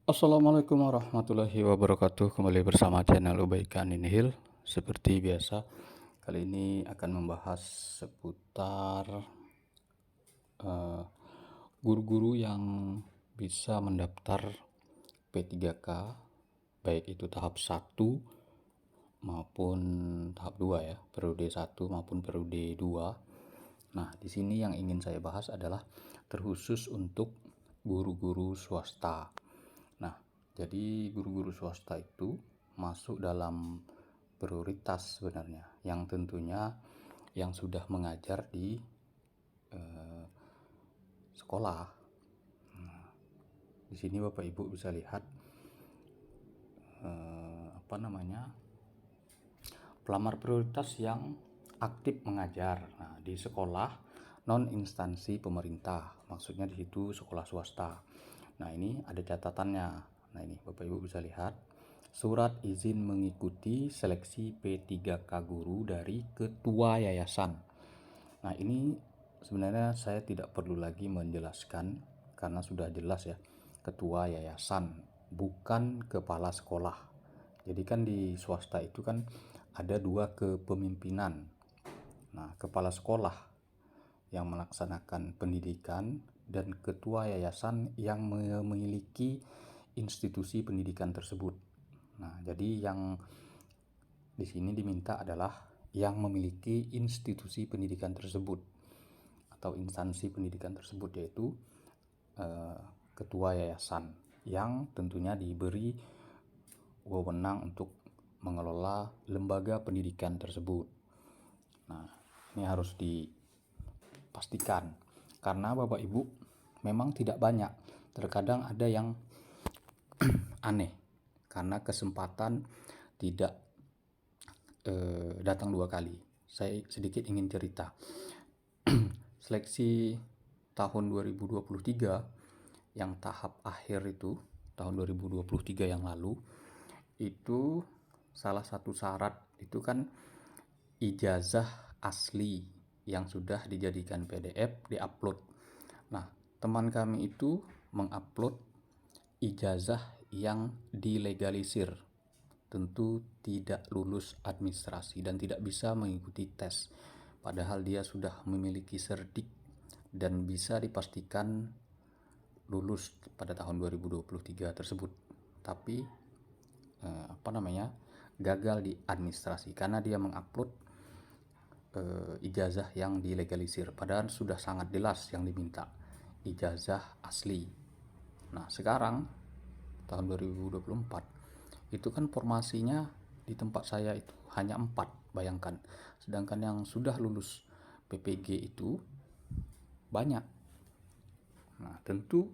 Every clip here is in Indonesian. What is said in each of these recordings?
Assalamualaikum warahmatullahi wabarakatuh. Kembali bersama channel Ubaikan Inhil. Seperti biasa, kali ini akan membahas seputar eh, guru-guru yang bisa mendaftar P3K, baik itu tahap 1 maupun tahap 2 ya, periode 1 maupun periode 2. Nah, di sini yang ingin saya bahas adalah terkhusus untuk guru-guru swasta. Nah, jadi guru-guru swasta itu masuk dalam prioritas sebenarnya, yang tentunya yang sudah mengajar di eh, sekolah. Di sini Bapak Ibu bisa lihat apa namanya, pelamar prioritas yang aktif mengajar. Nah, di sekolah non instansi pemerintah, maksudnya di situ sekolah swasta. Nah, ini ada catatannya. Nah, ini Bapak Ibu bisa lihat surat izin mengikuti seleksi P3K guru dari ketua yayasan. Nah, ini sebenarnya saya tidak perlu lagi menjelaskan karena sudah jelas ya, ketua yayasan, bukan kepala sekolah. Jadi kan di swasta itu kan ada dua kepemimpinan. Nah, kepala sekolah yang melaksanakan pendidikan dan ketua yayasan yang memiliki institusi pendidikan tersebut. Nah, jadi yang di sini diminta adalah yang memiliki institusi pendidikan tersebut atau instansi pendidikan tersebut, yaitu ketua yayasan yang tentunya diberi wewenang untuk mengelola lembaga pendidikan tersebut. Nah, ini harus dipastikan karena Bapak Ibu memang tidak banyak. Terkadang ada yang aneh karena kesempatan tidak datang dua kali. Saya sedikit ingin cerita. Seleksi tahun 2023 yang tahap akhir itu, tahun 2023 yang lalu, itu salah satu syarat itu kan ijazah asli yang sudah dijadikan PDF diupload. Nah, teman kami itu mengupload ijazah yang dilegalisir, tentu tidak lulus administrasi dan tidak bisa mengikuti tes, padahal dia sudah memiliki serdik dan bisa dipastikan lulus pada tahun 2023 tersebut. Tapi gagal di administrasi karena dia mengupload ijazah yang dilegalisir, padahal sudah sangat jelas yang diminta ijazah asli. Nah, sekarang tahun 2024 itu kan formasinya di tempat saya itu hanya 4, bayangkan. Sedangkan yang sudah lulus PPG itu banyak. Nah, tentu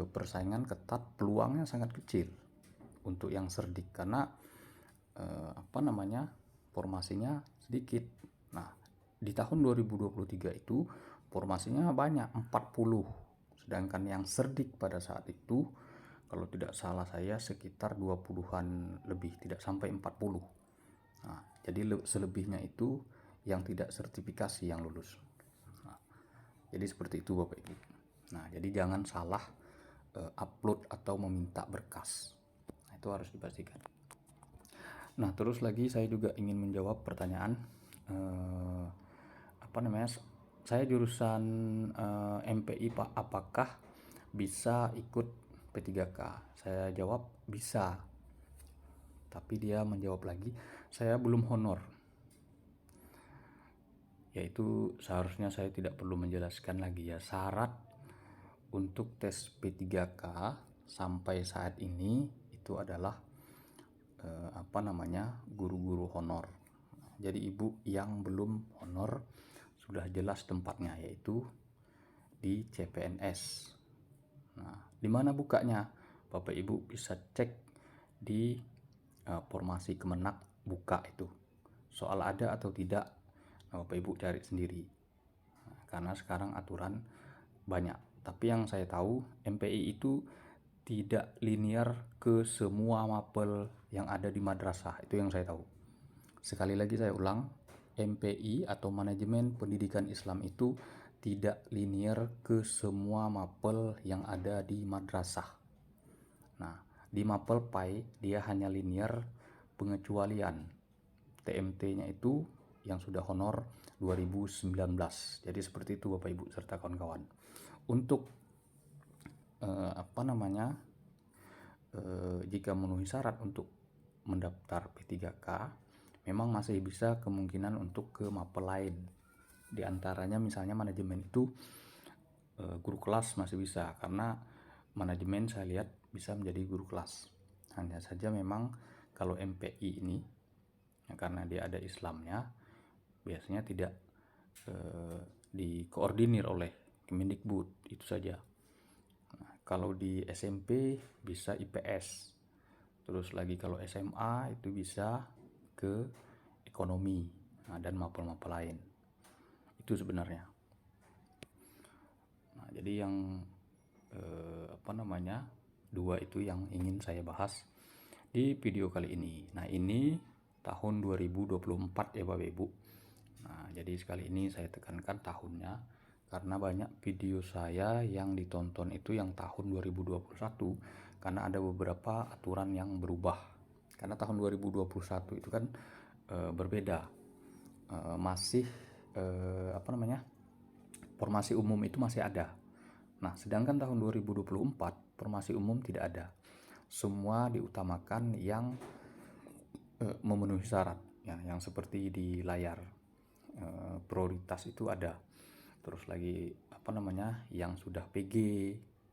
persaingan ketat, peluangnya sangat kecil untuk yang serdik karena formasinya sedikit. Nah, di tahun 2023 itu formasinya banyak, 40. Sedangkan yang serdik pada saat itu kalau tidak salah saya sekitar 20-an lebih, tidak sampai 40. Nah, jadi selebihnya itu yang tidak sertifikasi yang lulus. Nah, jadi seperti itu Bapak Ibu. Nah, jadi jangan salah upload atau meminta berkas. Nah, itu harus dipastikan. Nah, terus lagi saya juga ingin menjawab pertanyaan eh, saya jurusan MPI Pak, apakah bisa ikut P3K? Saya jawab bisa. Tapi dia menjawab lagi, saya belum honor. Yaitu seharusnya saya tidak perlu menjelaskan lagi ya, syarat untuk tes P3K sampai saat ini itu adalah guru-guru honor. Jadi ibu yang belum honor sudah jelas tempatnya, yaitu di CPNS. Nah, di mana bukanya? Bapak Ibu bisa cek di formasi Kemenak buka itu. Soal ada atau tidak, Bapak Ibu cari sendiri. Nah, karena sekarang aturan banyak. Tapi yang saya tahu MPI itu tidak linear ke semua mapel yang ada di madrasah, itu yang saya tahu. Sekali lagi saya ulang, MPI atau Manajemen Pendidikan Islam itu tidak linear ke semua mapel yang ada di madrasah. Nah, di Mapelpai dia hanya linear pengecualian. TMT-nya itu yang sudah honor 2019. Jadi seperti itu Bapak Ibu serta kawan-kawan. Untuk jika memenuhi syarat untuk mendaftar P3K, memang masih bisa kemungkinan untuk ke mapel lain. Di antaranya misalnya manajemen itu guru kelas masih bisa, karena manajemen saya lihat bisa menjadi guru kelas. Hanya saja memang kalau MPI ini ya, karena dia ada Islamnya, biasanya tidak dikoordinir oleh Kemendikbud, itu saja. Nah, kalau di SMP bisa IPS, terus lagi kalau SMA itu bisa ke ekonomi, dan mapel-mapel lain. Itu sebenarnya. Nah, jadi yang dua itu yang ingin saya bahas di video kali ini. Nah, ini tahun 2024 ya Bapak Ibu. Nah, jadi sekali ini saya tekankan tahunnya karena banyak video saya yang ditonton itu yang tahun 2021, karena ada beberapa aturan yang berubah. Karena tahun 2021 itu kan berbeda. Masih formasi umum itu masih ada. Nah, sedangkan tahun 2024 formasi umum tidak ada. Semua diutamakan yang memenuhi syarat, ya, yang seperti di layar. Prioritas itu ada. Terus lagi yang sudah PG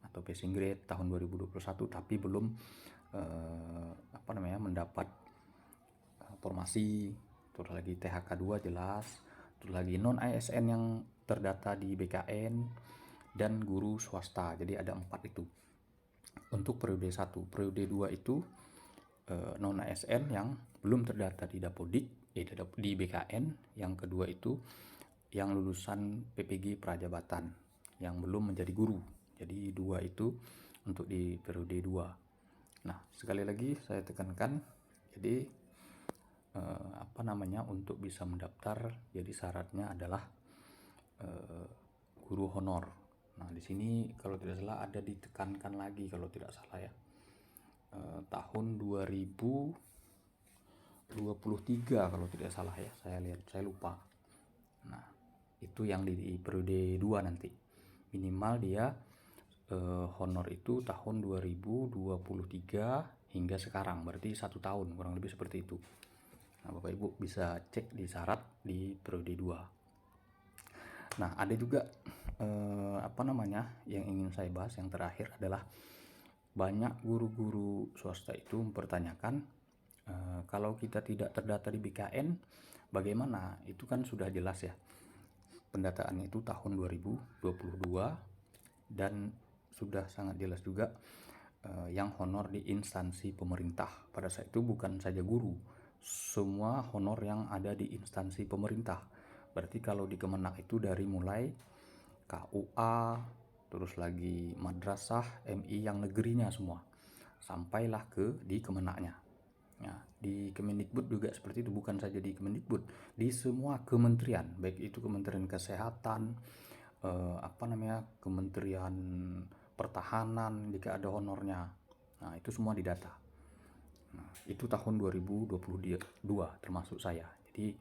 atau passing grade tahun 2021 tapi belum mendapat formasi. Terus lagi THK 2 jelas. Terus lagi non ASN yang terdata di BKN dan guru swasta. Jadi ada 4 itu untuk periode 1. Periode 2 itu non ASN yang belum terdata di Dapodik, di BKN. Yang kedua itu yang lulusan PPG Prajabatan yang belum menjadi guru. Jadi 2 itu untuk di periode 2. Nah, sekali lagi saya tekankan, jadi untuk bisa mendaftar, jadi syaratnya adalah guru honor. Nah, di sini kalau tidak salah ada ditekankan lagi kalau tidak salah ya. Tahun 2023 kalau tidak salah ya. Saya lihat, saya lupa. Nah, itu yang di periode 2 nanti. Minimal dia honor itu tahun 2023 hingga sekarang, berarti 1 tahun kurang lebih seperti itu. Nah, Bapak Ibu bisa cek di syarat di periode 2. Nah, ada juga yang ingin saya bahas yang terakhir adalah banyak guru-guru swasta itu mempertanyakan kalau kita tidak terdata di BKN bagaimana? Itu kan sudah jelas ya. Pendataannya itu tahun 2022 dan sudah sangat jelas juga yang honor di instansi pemerintah. Pada saat itu bukan saja guru, semua honor yang ada di instansi pemerintah. Berarti kalau di Kemenak itu dari mulai KUA, terus lagi madrasah, MI yang negerinya semua, sampailah ke di Kemenaknya. Nah, di Kemendikbud juga seperti itu, bukan saja di Kemendikbud, di semua kementerian, baik itu Kementerian Kesehatan, Kementerian Pertahanan jika ada honornya. Nah, itu semua didata. Nah, itu tahun 2022 termasuk saya. Jadi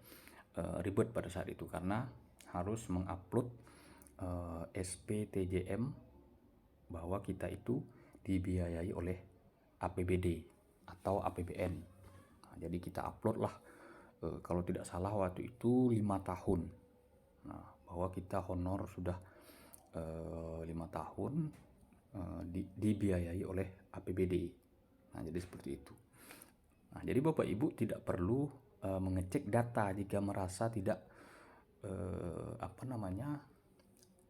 ribet pada saat itu karena harus mengupload SPTJM bahwa kita itu dibiayai oleh APBD atau APBN. Nah, jadi kita upload lah kalau tidak salah waktu itu 5 tahun. Nah, bahwa kita honor sudah 5 tahun dibiayai oleh APBD. Nah, jadi seperti itu. Nah, jadi Bapak Ibu tidak perlu mengecek data jika merasa tidak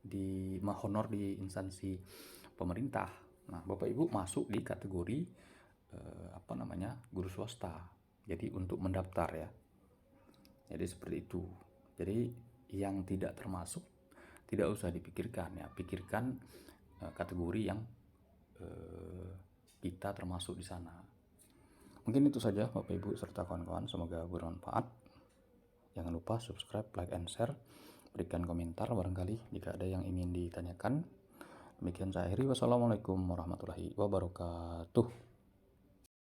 di honor di instansi pemerintah. Nah, Bapak Ibu masuk di kategori guru swasta. Jadi untuk mendaftar ya. Jadi seperti itu. Jadi yang tidak termasuk tidak usah dipikirkan ya. Pikirkan kategori yang kita termasuk di sana. Mungkin itu saja Bapak Ibu serta kawan-kawan, semoga bermanfaat. Jangan lupa subscribe, like, and share. Berikan komentar barangkali jika ada yang ingin ditanyakan. Demikian saya akhiri. Wassalamualaikum warahmatullahi wabarakatuh.